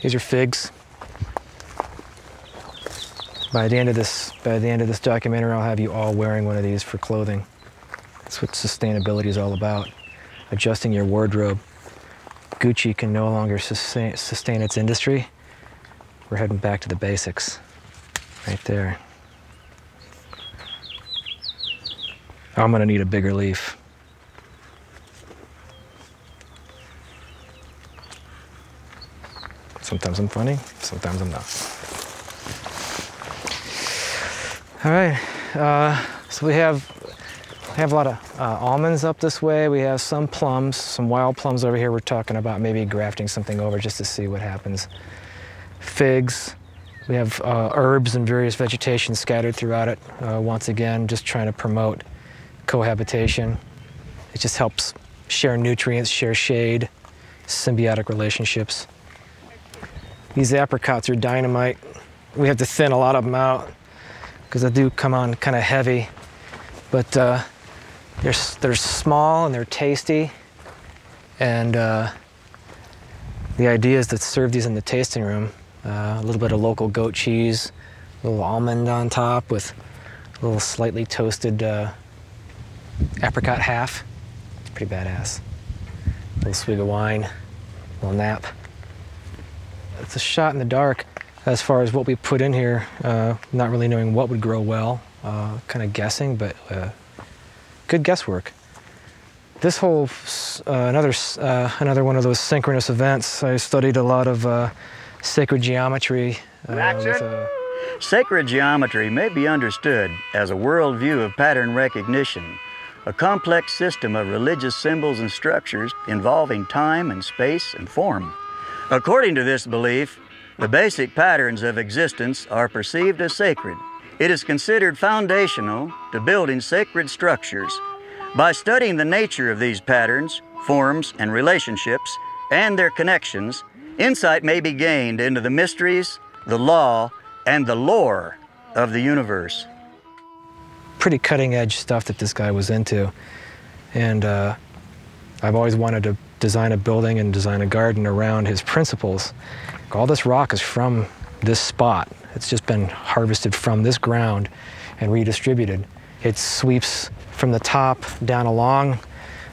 These are figs. By the end of this documentary, I'll have you all wearing one of these for clothing. That's what sustainability is all about. Adjusting your wardrobe. Gucci can no longer sustain its industry. We're heading back to the basics. Right there. I'm gonna need a bigger leaf. Sometimes I'm funny, sometimes I'm not. All right, so we have a lot of almonds up this way. We have some plums, some wild plums over here. We're talking about maybe grafting something over just to see what happens. Figs. We have herbs and various vegetation scattered throughout it. Once again, just trying to promote cohabitation. It just helps share nutrients, share shade, symbiotic relationships. These apricots are dynamite. We have to thin a lot of them out because they do come on kind of heavy, but they're small and they're tasty. And the idea is to serve these in the tasting room. A little bit of local goat cheese, a little almond on top with a little slightly toasted apricot half. It's pretty badass. A little swig of wine, a little nap. It's a shot in the dark as far as what we put in here, not really knowing what would grow well, kind of guessing, but good guesswork. This whole, another one of those synchronous events. I studied a lot of sacred geometry. Sacred geometry may be understood as a worldview of pattern recognition, a complex system of religious symbols and structures involving time and space and form. According to this belief, the basic patterns of existence are perceived as sacred. It is considered foundational to building sacred structures. By studying the nature of these patterns, forms, and relationships, and their connections, insight may be gained into the mysteries, the law, and the lore of the universe. Pretty cutting-edge stuff that this guy was into. And I've always wanted to design a building and design a garden around his principles. All this rock is from this spot. It's just been harvested from this ground and redistributed. It sweeps from the top down along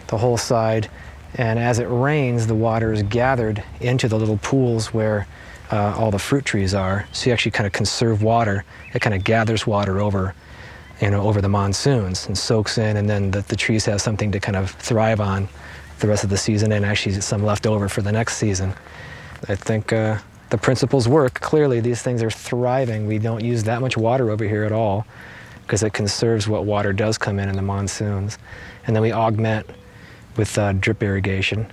the whole side, and as it rains, the water is gathered into the little pools where all the fruit trees are. So you actually kind of conserve water. It kind of gathers water over, over the monsoons and soaks in, and then the trees have something to kind of thrive on the rest of the season, and actually some left over for the next season. I think the principles work. Clearly, these things are thriving. We don't use that much water over here at all because it conserves what water does come in the monsoons. And then we augment with drip irrigation.